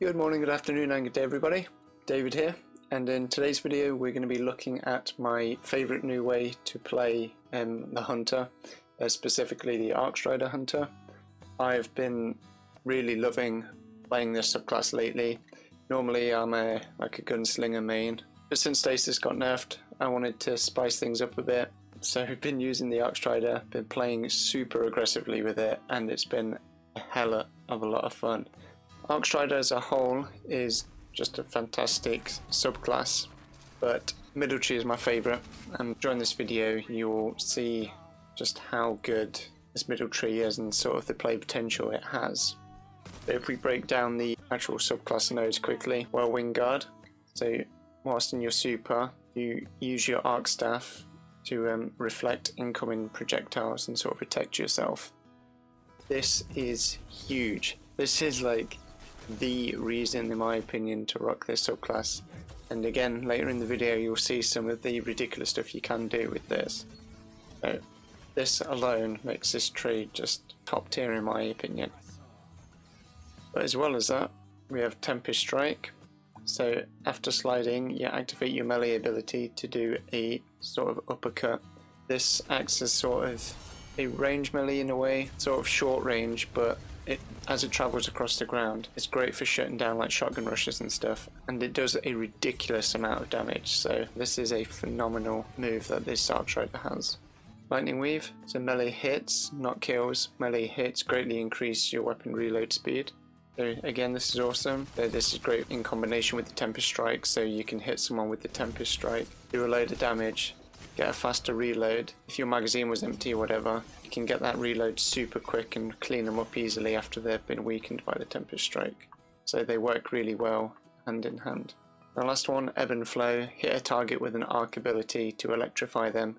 Good morning, good afternoon and good day everybody. David here, and in today's video we're going to be looking at my favourite new way to play the Hunter, specifically the Arcstrider Hunter. I've been really loving playing this subclass lately. Normally I'm like a gunslinger main, but since Stasis got nerfed I wanted to spice things up a bit. So I've been using the Arcstrider, been playing super aggressively with it, and it's been a hella of a lot of fun. Arcstrider as a whole is just a fantastic subclass, but middle tree is my favourite, and during this video you'll see just how good this middle tree is and sort of the play potential it has. So if we break down the actual subclass nodes quickly, well, Wing Guard. So whilst in your super you use your arc staff to reflect incoming projectiles and sort of protect yourself. This is huge. This is like the reason, in my opinion, to rock this subclass, and again later in the video you'll see some of the ridiculous stuff you can do with this. So this alone makes this tree just top tier in my opinion. But as well as that, we have Tempest Strike. So after sliding you activate your melee ability to do a sort of uppercut. This acts as sort of a range melee in a way, sort of short range, but as it travels across the ground, it's great for shutting down like shotgun rushes and stuff, and it does a ridiculous amount of damage. So this is a phenomenal move that this Arcstrider has. Lightning Weave, so melee hits, not kills. Melee hits greatly increase your weapon reload speed. So again, this is awesome. This is great in combination with the Tempest Strike, so you can hit someone with the Tempest Strike, do a load of damage, get a faster reload. If your magazine was empty or whatever, you can get that reload super quick and clean them up easily after they've been weakened by the Tempest Strike. So they work really well hand in hand. The last one, Ebb and Flow. Hit a target with an arc ability to electrify them.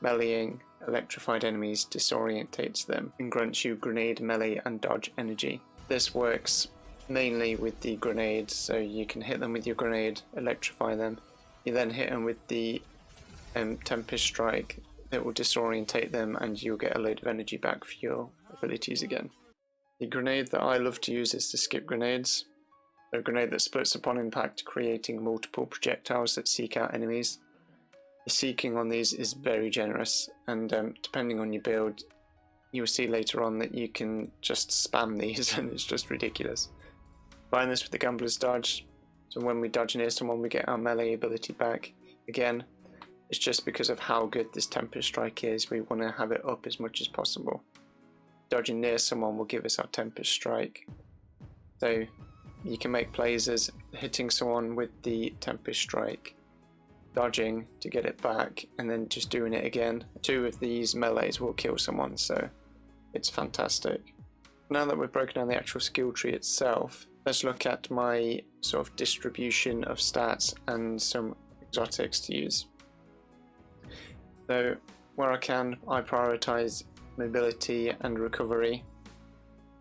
Meleeing electrified enemies disorientates them and grants you grenade, melee and dodge energy. This works mainly with the grenades, so you can hit them with your grenade, electrify them. You then hit them with the Tempest Strike that will disorientate them, and you'll get a load of energy back for your abilities again. The grenade that I love to use is the skip grenades. A grenade that splits upon impact, creating multiple projectiles that seek out enemies. The seeking on these is very generous, and depending on your build, you'll see later on that you can just spam these and it's just ridiculous. Combine this with the Gambler's Dodge, so when we dodge near someone we get our melee ability back. Again, it's just because of how good this Tempest Strike is, we want to have it up as much as possible. Dodging near someone will give us our Tempest Strike. So you can make plays as hitting someone with the Tempest Strike, dodging to get it back, and then just doing it again. Two of these melees will kill someone, so it's fantastic. Now that we've broken down the actual skill tree itself, let's look at my sort of distribution of stats and some exotics to use. So where I can, I prioritise mobility and recovery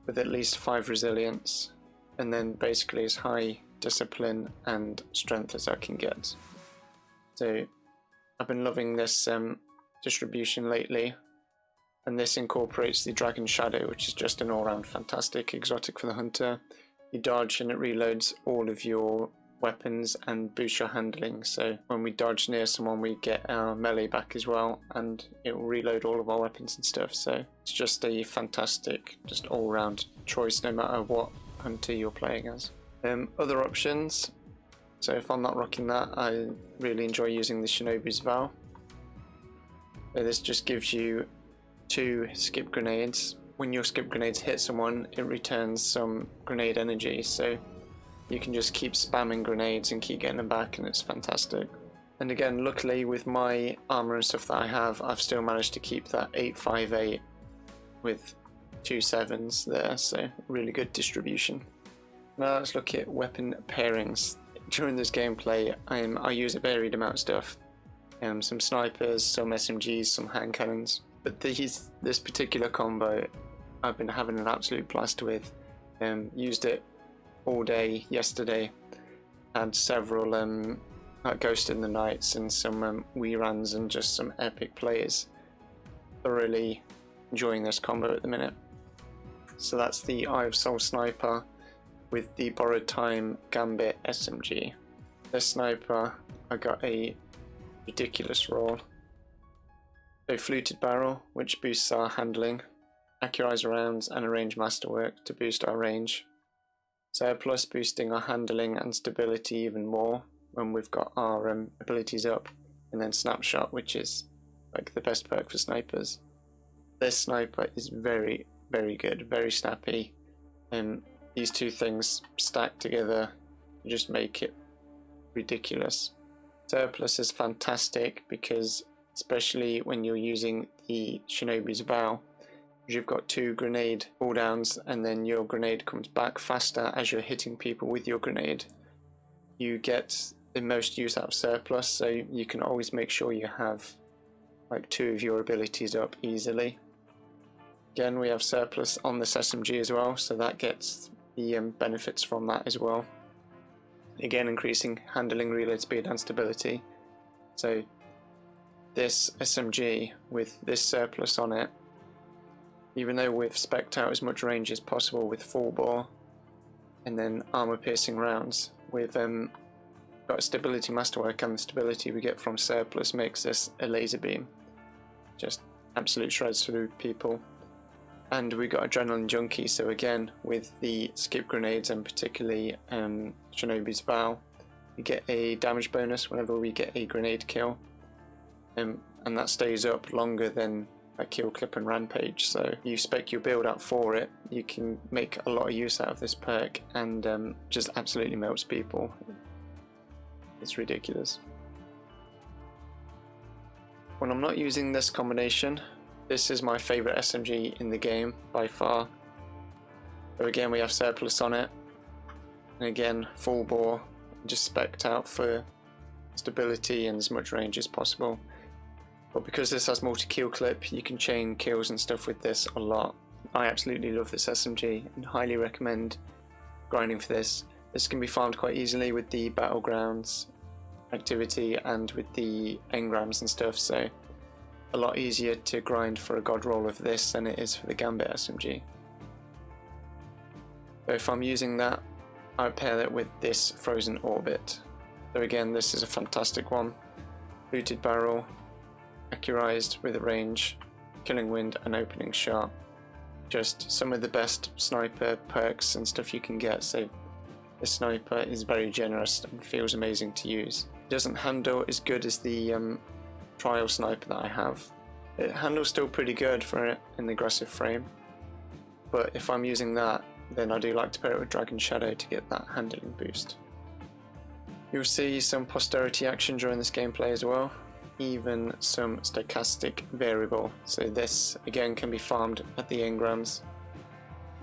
with at least 5 resilience, and then basically as high discipline and strength as I can get. So I've been loving this distribution lately, and this incorporates the Dragon Shadow, which is just an all-round fantastic exotic for the Hunter. You dodge and it reloads all of your weapons and boosts your handling, so when we dodge near someone we get our melee back as well, and it will reload all of our weapons and stuff. So it's just a fantastic, just all-round choice no matter what Hunter you're playing as. Other options, so if I'm not rocking that, I really enjoy using the Shinobi's Vow. So this just gives you 2 skip grenades. When your skip grenades hit someone, it returns some grenade energy, so you can just keep spamming grenades and keep getting them back, and it's fantastic. And again, luckily with my armor and stuff that I have, I've still managed to keep that 858 with 2 7s there, so really good distribution. Now let's look at weapon pairings. During this gameplay, I use a varied amount of stuff. Some snipers, some SMGs, some hand cannons. But this particular combo I've been having an absolute blast with. Used it all day yesterday. Had several Ghost in the Nights and some reruns and just some epic plays. Thoroughly enjoying this combo at the minute. So that's the Eye of Soul Sniper with the Borrowed Time Gambit SMG. This sniper, I got a ridiculous roll. So Fluted Barrel, which boosts our handling, Accurize rounds and Arrange Masterwork to boost our range. Surplus boosting our handling and stability even more when we've got our abilities up, and then Snapshot, which is like the best perk for snipers. This sniper is very, very good, very snappy, and these two things stacked together just make it ridiculous. Surplus is fantastic because, especially when you're using the Shinobi's Vow, you've got 2 grenade cooldowns and then your grenade comes back faster as you're hitting people with your grenade. You get the most use out of Surplus, so you can always make sure you have like 2 of your abilities up easily. Again, we have Surplus on this SMG as well, so that gets the benefits from that as well. Again, increasing handling, reload speed and stability. So this SMG with this Surplus on it, even though we've spec'd out as much range as possible with full bore and then armor piercing rounds, we've got a stability masterwork, and the stability we get from Surplus makes this a laser beam. Just absolute shreds through people. And we got Adrenaline Junkie, so again with the skip grenades and particularly Shinobi's Vow, we get a damage bonus whenever we get a grenade kill, and that stays up longer than a kill clip and rampage. So you spec your build out for it, you can make a lot of use out of this perk and just absolutely melts people. It's ridiculous. When I'm not using this combination, this is my favourite SMG in the game by far. So again, we have Surplus on it, and again full bore, just spec'd out for stability and as much range as possible. But because this has multi-kill clip, you can chain kills and stuff with this a lot. I absolutely love this SMG and highly recommend grinding for this. This can be farmed quite easily with the Battlegrounds activity and with the engrams and stuff, so a lot easier to grind for a god roll of this than it is for the Gambit SMG. So if I'm using that, I pair that with this Frozen Orbit. So again, this is a fantastic one. Fluted Barrel, Accurized with a range, Killing Wind and Opening Shot. Just some of the best sniper perks and stuff you can get, so this sniper is very generous and feels amazing to use. It doesn't handle as good as the trial sniper that I have. It handles still pretty good for an aggressive frame, but if I'm using that, then I do like to pair it with Dragon Shadow to get that handling boost. You'll see some posterity action during this gameplay as well, even some stochastic variable. So this again can be farmed at the engrams,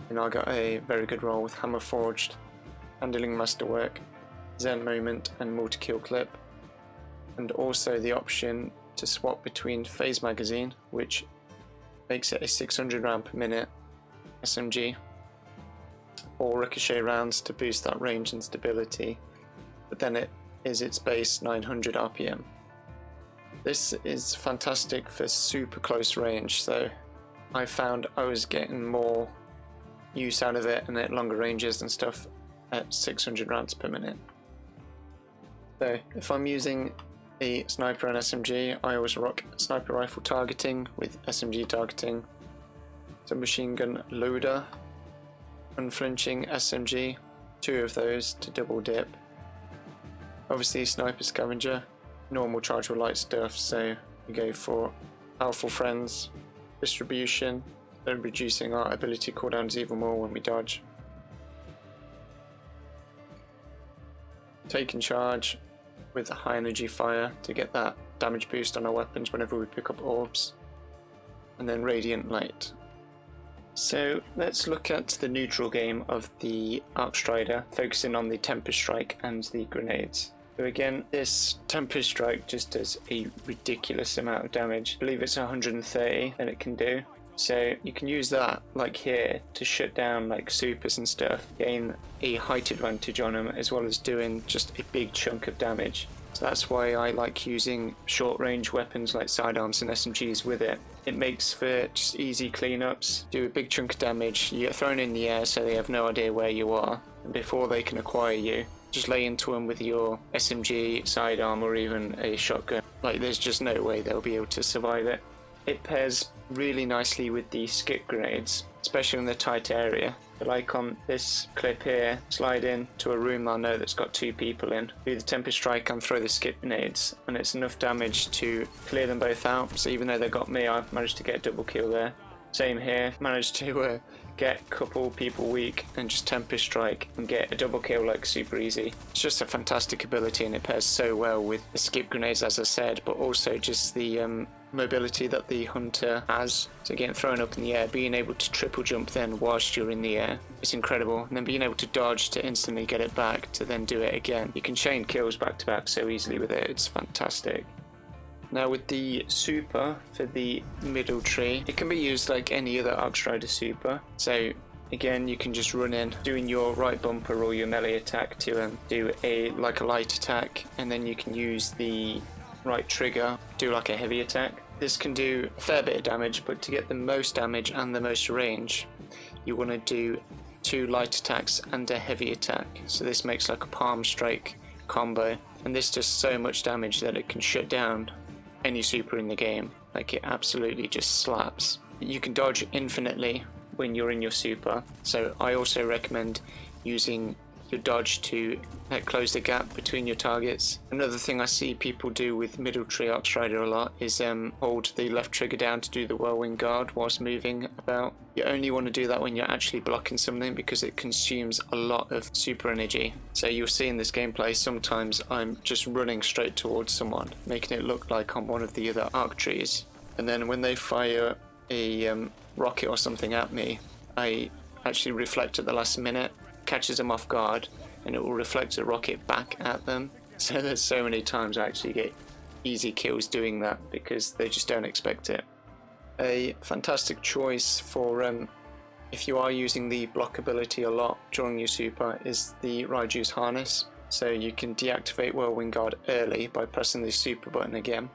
and I got a very good roll with Hammer Forged, Handling Masterwork, Zen Moment and Multi-Kill Clip, and also the option to swap between Phase Magazine, which makes it a 600 round per minute SMG, or Ricochet rounds to boost that range and stability, but then it is its base 900 RPM. This is fantastic for super close range, so I found I was getting more use out of it and at longer ranges and stuff at 600 rounds per minute. So if I'm using a sniper and SMG, I always rock sniper rifle targeting with SMG targeting, submachine gun loader, unflinching SMG, 2 of those to double dip. Obviously sniper scavenger, normal chargeable light stuff, so we go for powerful friends, distribution, and reducing our ability cooldowns even more when we dodge. Taking charge with a high energy fire to get that damage boost on our weapons whenever we pick up orbs, and then radiant light. So let's look at the neutral game of the Arcstrider, focusing on the Tempest Strike and the grenades. So again, this Tempest Strike just does a ridiculous amount of damage. I believe it's 130 that it can do. So you can use that, like here, to shut down like supers and stuff, gain a height advantage on them, as well as doing just a big chunk of damage. So that's why I like using short range weapons like sidearms and SMGs with it. It makes for just easy cleanups, do a big chunk of damage, you get thrown in the air so they have no idea where you are, before they can acquire you, just lay into them with your SMG, sidearm, or even a shotgun. Like, there's just no way they'll be able to survive it. It pairs really nicely with the skip grenades, especially in the tight area. But like on this clip here, slide in to a room I know that's got 2 people in, do the Tempest Strike and throw the skip grenades, and it's enough damage to clear them both out. So even though they got me, I've managed to get a double kill there. Same here, managed to get a couple people weak and just Tempest Strike and get a double kill like super easy. It's just a fantastic ability, and it pairs so well with the skip grenades, as I said, but also just the mobility that the hunter has. So getting thrown up in the air, being able to triple jump then whilst you're in the air, it's incredible. And then being able to dodge to instantly get it back to then do it again. You can chain kills back to back so easily with it, it's fantastic. Now with the super for the middle tree, it can be used like any other Arcstrider super. So again, you can just run in, doing your right bumper or your melee attack to do a light attack, and then you can use the right trigger, do like a heavy attack. This can do a fair bit of damage, but to get the most damage and the most range, you want to do 2 light attacks and a heavy attack. So this makes like a palm strike combo, and this does so much damage that it can shut down any super in the game. Like, it absolutely just slaps. You can dodge infinitely when you're in your super, so I also recommend using your dodge to close the gap between your targets. Another thing I see people do with middle tree Arcstrider a lot is hold the left trigger down to do the whirlwind guard whilst moving about. You only want to do that when you're actually blocking something, because it consumes a lot of super energy. So you'll see in this gameplay sometimes I'm just running straight towards someone, making it look like I'm one of the other arc trees, and then when they fire a rocket or something at me, I actually reflect at the last minute, catches them off guard, and it will reflect a rocket back at them. So there's so many times I actually get easy kills doing that because they just don't expect it. A fantastic choice for if you are using the block ability a lot during your super is the Raiju's harness. So you can deactivate Whirlwind Guard early by pressing the super button again.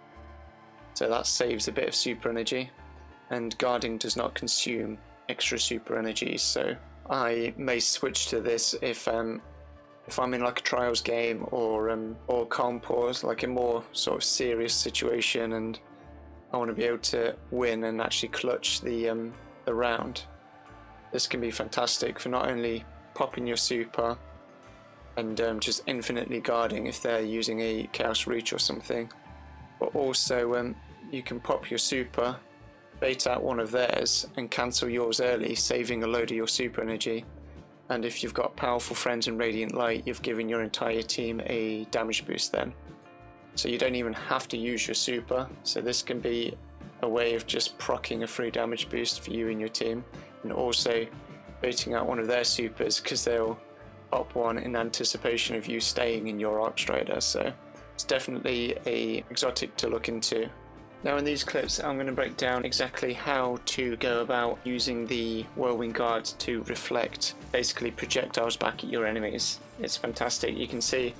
So that saves a bit of super energy, and guarding does not consume extra super energy. So I may switch to this if I'm in like a trials game or comp, or like a more sort of serious situation and I want to be able to win and actually clutch the round. This can be fantastic for not only popping your super and just infinitely guarding if they're using a Chaos Reach or something, but also you can pop your super, bait out one of theirs and cancel yours early, saving a load of your super energy. And if you've got powerful friends in Radiant Light, you've given your entire team a damage boost then. So you don't even have to use your super. So this can be a way of just proccing a free damage boost for you and your team, and also baiting out one of their supers because they'll pop one in anticipation of you staying in your Arcstrider. So it's definitely a exotic to look into. Now in these clips I'm going to break down exactly how to go about using the Whirlwind Guard to reflect basically projectiles back at your enemies. It's fantastic. You can see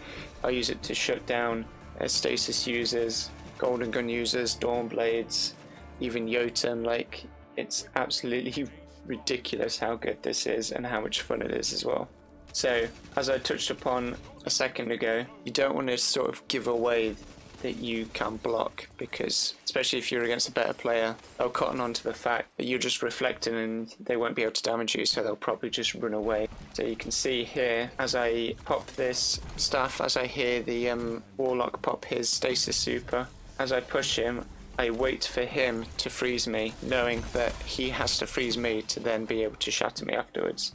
I use it to shut down stasis users, golden gun users, dawn blades, even Jotun. Like, it's absolutely ridiculous how good this is and how much fun it is as well. So as I touched upon a second ago, you don't want to sort of give away that you can block, because especially if you're against a better player, they'll cotton on to the fact that you're just reflecting and they won't be able to damage you, so they'll probably just run away. So you can see here, as I pop this staff, as I hear the Warlock pop his stasis super, as I push him, I wait for him to freeze me, knowing that he has to freeze me to then be able to shatter me afterwards.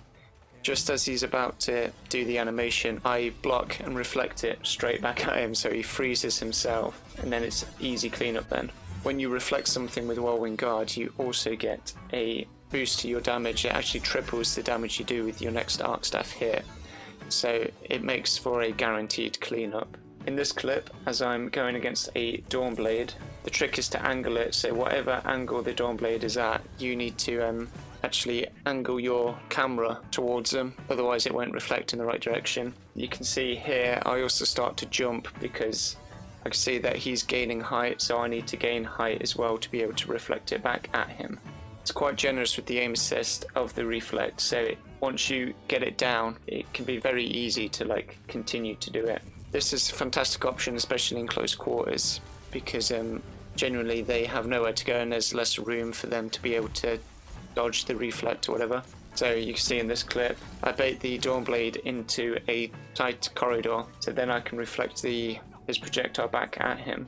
Just as he's about to do the animation, I block and reflect it straight back at him, so he freezes himself, and then it's easy cleanup then. When you reflect something with Whirlwind Guard, you also get a boost to your damage. It actually triples the damage you do with your next arc staff hit, so it makes for a guaranteed cleanup. In this clip, as I'm going against a Dawnblade, the trick is to angle it, so whatever angle the Dawnblade is at, you need to actually angle your camera towards them, otherwise it won't reflect in the right direction. You can see here I also start to jump because I can see that he's gaining height, so I need to gain height as well to be able to reflect it back at him. It's quite generous with the aim assist of the reflect, so once you get it down, it can be very easy to like continue to do it. This is a fantastic option, especially in close quarters, because generally they have nowhere to go and there's less room for them to be able to dodge the reflect or whatever. So you can see in this clip, I bait the Dawnblade into a tight corridor, so then I can reflect his projectile back at him.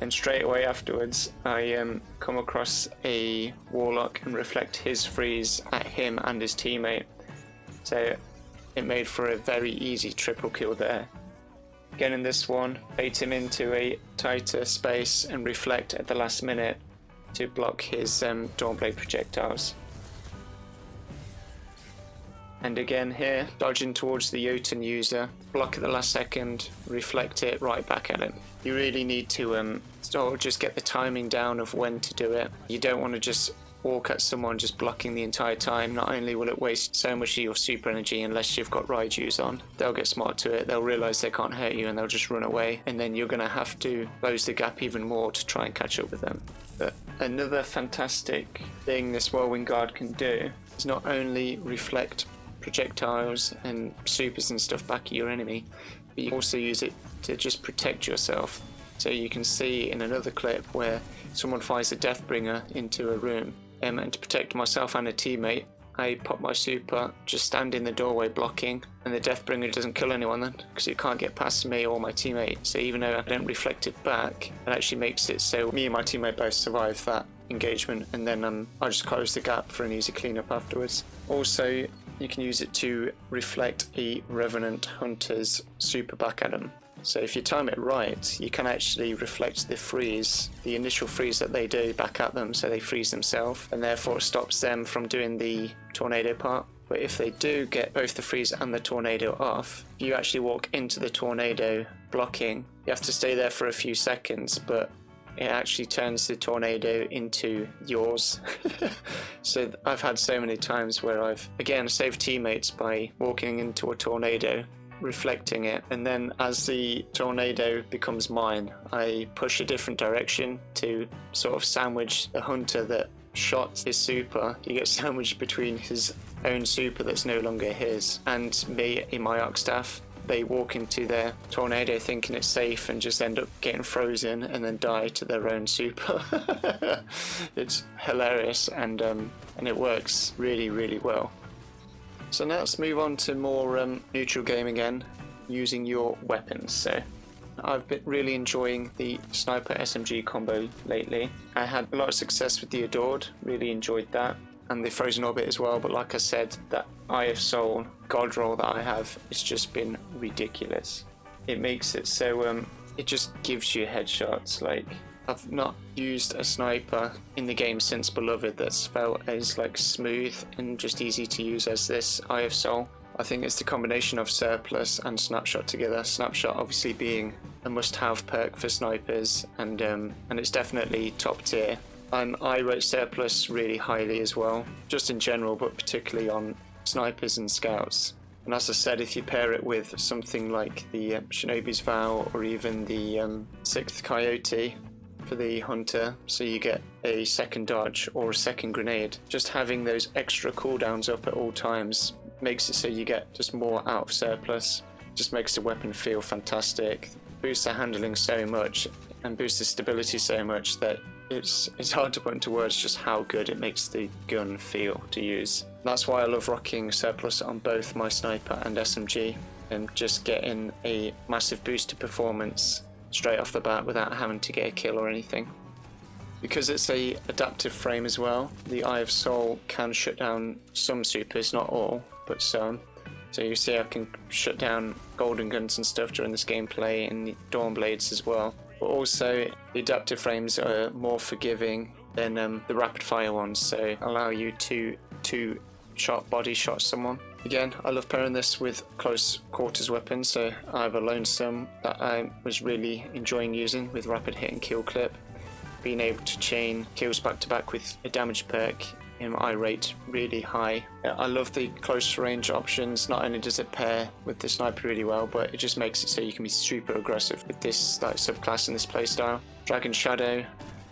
And straight away afterwards, I come across a Warlock and reflect his freeze at him and his teammate. So it made for a very easy triple kill there. Again in this one, bait him into a tighter space and reflect at the last minute to block his Dawnblade projectiles. And again here, dodging towards the Jotun user, block at the last second, reflect it right back at him. You really need to just get the timing down of when to do it. You don't want to just walk at someone just blocking the entire time. Not only will it waste so much of your super energy unless you've got Raiju's on, they'll get smart to it, they'll realise they can't hurt you and they'll just run away, and then you're going to have to close the gap even more to try and catch up with them. But another fantastic thing this Whirlwind Guard can do is not only reflect projectiles and supers and stuff back at your enemy, but you also use it to just protect yourself. So you can see in another clip where someone fires a Deathbringer into a room, and to protect myself and a teammate, I pop my super, just stand in the doorway blocking, and the Deathbringer doesn't kill anyone then, because it can't get past me or my teammate. So even though I don't reflect it back, it actually makes it so me and my teammate both survive that engagement, and then I just close the gap for an easy cleanup afterwards. Also, you can use it to reflect a Revenant Hunter's super back at them. So if you time it right, you can actually reflect the initial freeze that they do back at them, so they freeze themselves, and therefore it stops them from doing the tornado part. But if they do get both the freeze and the tornado off, if you actually walk into the tornado blocking, you have to stay there for a few seconds, but it actually turns the tornado into yours. So I've had so many times where I've, again, saved teammates by walking into a tornado, reflecting it, and then as the tornado becomes mine, I push a different direction to sort of sandwich the hunter that shot his super. He gets sandwiched between his own super that's no longer his and me in my arc staff. They walk into their tornado thinking it's safe and just end up getting frozen and then die to their own super. It's hilarious, and it works really, really well. So now let's move on to more neutral game again, using your weapons. So I've been really enjoying the Sniper SMG combo lately. I had a lot of success with the Adored, really enjoyed that, and the Frozen Orbit as well, but like I said, that Eye of Soul God roll that I have, it's just been ridiculous. It makes it so, it just gives you headshots. Like, I've not used a sniper in the game since Beloved that's felt as like smooth and just easy to use as this Eye of Soul. I think it's the combination of Surplus and Snapshot together. Snapshot obviously being a must-have perk for snipers, and it's definitely top tier. I rate Surplus really highly as well, just in general, but particularly on snipers and scouts. And as I said, if you pair it with something like the Shinobi's Vow or even the 6th Coyote for the hunter, so you get a second dodge or a second grenade, just having those extra cooldowns up at all times makes it so you get just more out of Surplus. Just makes the weapon feel fantastic, boosts the handling so much and boosts the stability so much that it's hard to put into words just how good it makes the gun feel to use. That's why I love rocking Surplus on both my sniper and SMG, and just getting a massive boost to performance straight off the bat without having to get a kill or anything. Because it's a adaptive frame as well, the Eye of Soul can shut down some supers, not all, but some. So you see I can shut down golden guns and stuff during this gameplay, and the Dawnblades as well. But also the adaptive frames are more forgiving than the rapid fire ones, so allow you to body shot someone. Again, I love pairing this with close quarters weapons, so I have a Lonesome that I was really enjoying using with rapid hit and kill clip. Being able to chain kills back to back with a damage perk, I rate really high. I love the close range options. Not only does it pair with the sniper really well, but it just makes it so you can be super aggressive with this like subclass and this playstyle. Dragon Shadow,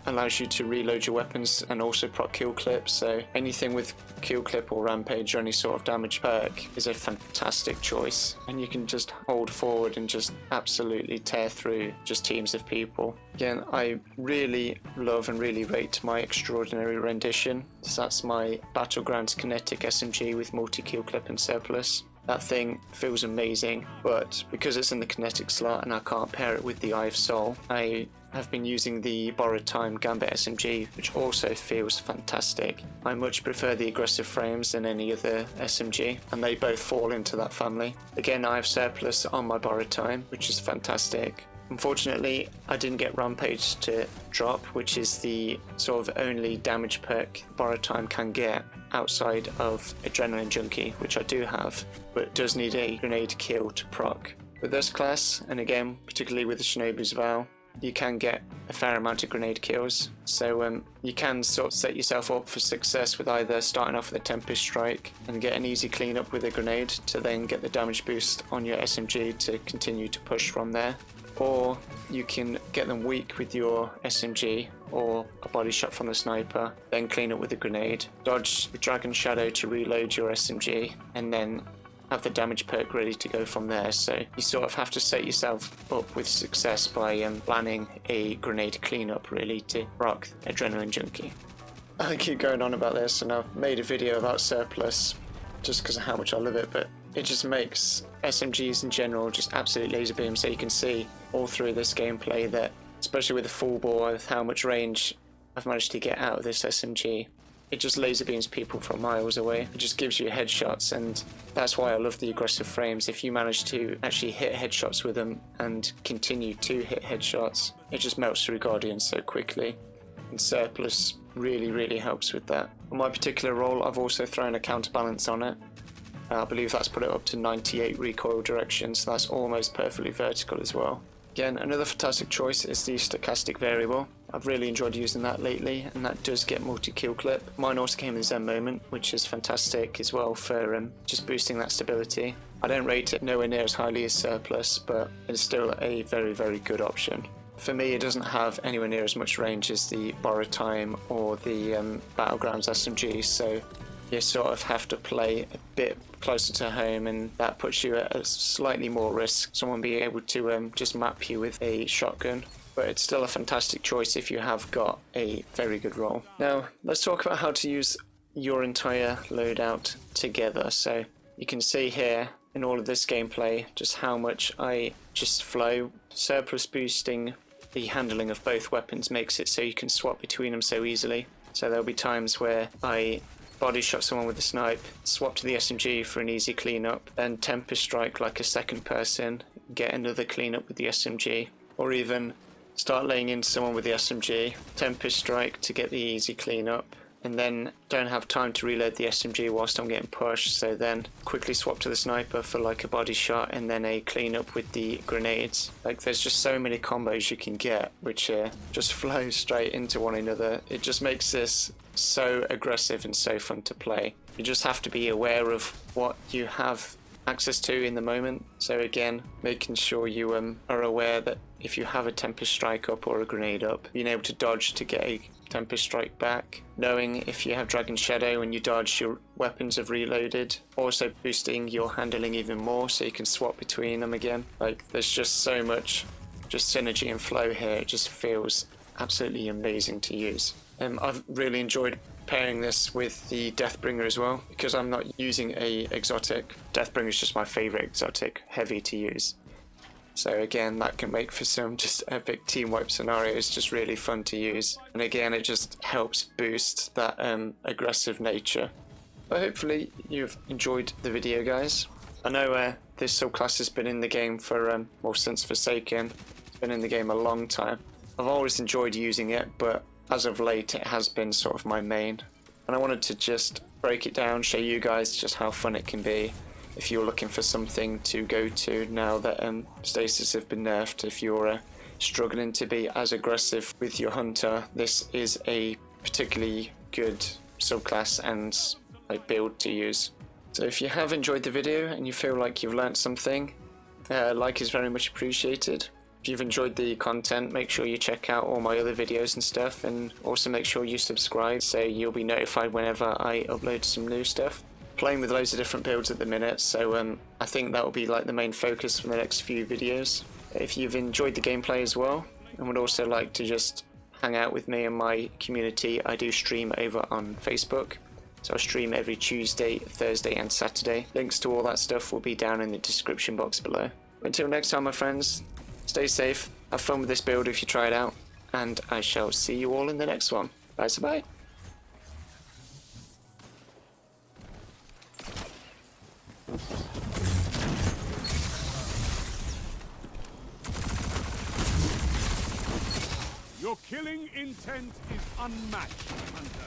allows you to reload your weapons and also proc kill clips, so anything with kill clip or rampage or any sort of damage perk is a fantastic choice, and you can just hold forward and just absolutely tear through just teams of people. Again, I really love and really rate my Extraordinary Rendition, so that's my Battlegrounds kinetic SMG with multi kill clip and surplus. That thing feels amazing, but because it's in the kinetic slot and I can't pair it with the Eye of Soul, I have been using the Borrowed Time Gambit SMG, which also feels fantastic. I much prefer the aggressive frames than any other SMG, and they both fall into that family. Again, I have surplus on my Borrowed Time, which is fantastic. Unfortunately, I didn't get Rampage to drop, which is the sort of only damage perk Borrowed Time can get outside of Adrenaline Junkie, which I do have, but it does need a grenade kill to proc. With this class, and again, particularly with the Shinobu's Vow, you can get a fair amount of grenade kills, so you can sort of set yourself up for success with either starting off with a Tempest Strike and get an easy cleanup with a grenade to then get the damage boost on your SMG to continue to push from there, or you can get them weak with your SMG or a body shot from the sniper, then clean up with a grenade, dodge the Dragon Shadow to reload your SMG, and then have the damage perk ready to go from there. So you sort of have to set yourself up with success by planning a grenade cleanup really to rock Adrenaline Junkie. I keep going on about this, and I've made a video about surplus just because of how much I love it, but it just makes SMGs in general just absolute laser beam. So you can see all through this gameplay that, especially with the full bore, with how much range I've managed to get out of this SMG, it just laser beams people from miles away. It just gives you headshots, and that's why I love the aggressive frames. If you manage to actually hit headshots with them and continue to hit headshots, it just melts through Guardians so quickly. And surplus really helps with that. On my particular role, I've also thrown a counterbalance on it. I believe that's put it up to 98 recoil direction, so that's almost perfectly vertical as well. Again, another fantastic choice is the stochastic variable. I've really enjoyed using that lately, and that does get multi-kill clip. Mine also came in Zen Moment, which is fantastic as well for just boosting that stability. I don't rate it nowhere near as highly as surplus, but it's still a very good option. For me, it doesn't have anywhere near as much range as the Borrowed Time or the Battlegrounds SMG, so you sort of have to play a bit closer to home, and that puts you at a slightly more risk, someone being able to just map you with a shotgun. But it's still a fantastic choice if you have got a very good roll. Now, let's talk about how to use your entire loadout together. So you can see here in all of this gameplay just how much I just flow. Surplus boosting the handling of both weapons makes it so you can swap between them so easily. So there'll be times where I body shot someone with a snipe, swap to the SMG for an easy cleanup, then Tempest Strike like a second person, get another cleanup with the SMG, or even start laying into someone with the SMG, Tempest Strike to get the easy cleanup, and then don't have time to reload the SMG whilst I'm getting pushed, so then quickly swap to the sniper for like a body shot and then a cleanup with the grenades. Like, there's just so many combos you can get which just flow straight into one another. It just makes this so aggressive and so fun to play. You just have to be aware of what you have access to in the moment. So again, making sure you are aware that if you have a Tempest Strike up or a grenade up, being able to dodge to get a Tempest Strike back, knowing if you have Dragon Shadow and you dodge, your weapons have reloaded, also boosting your handling even more so you can swap between them again. Like, there's just so much just synergy and flow here. It just feels absolutely amazing to use. I've really enjoyed pairing this with the Deathbringer as well, because I'm not using a exotic. Deathbringer is just my favorite exotic, heavy to use. So again, that can make for some just epic team wipe scenarios, just really fun to use. And again, it just helps boost that aggressive nature. But hopefully you've enjoyed the video, guys. I know this subclass has been in the game for, well, since Forsaken. It's been in the game a long time. I've always enjoyed using it, but as of late it has been sort of my main. And I wanted to just break it down, show you guys just how fun it can be if you're looking for something to go to now that stasis have been nerfed. If you're struggling to be as aggressive with your hunter, this is a particularly good subclass and build to use. So if you have enjoyed the video and you feel like you've learnt something, like is very much appreciated. If you've enjoyed the content, make sure you check out all my other videos and stuff, and also make sure you subscribe so you'll be notified whenever I upload some new stuff. Playing with loads of different builds at the minute, so I think that will be like the main focus for the next few videos. If you've enjoyed the gameplay as well and would also like to just hang out with me and my community, I do stream over on Facebook. So I stream every Tuesday, Thursday and Saturday. Links to all that stuff will be down in the description box below. Until next time, my friends, stay safe, have fun with this build if you try it out, and I shall see you all in the next one. Bye. Your killing intent is unmatched, Hunter.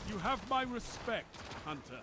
You have my respect, Hunter.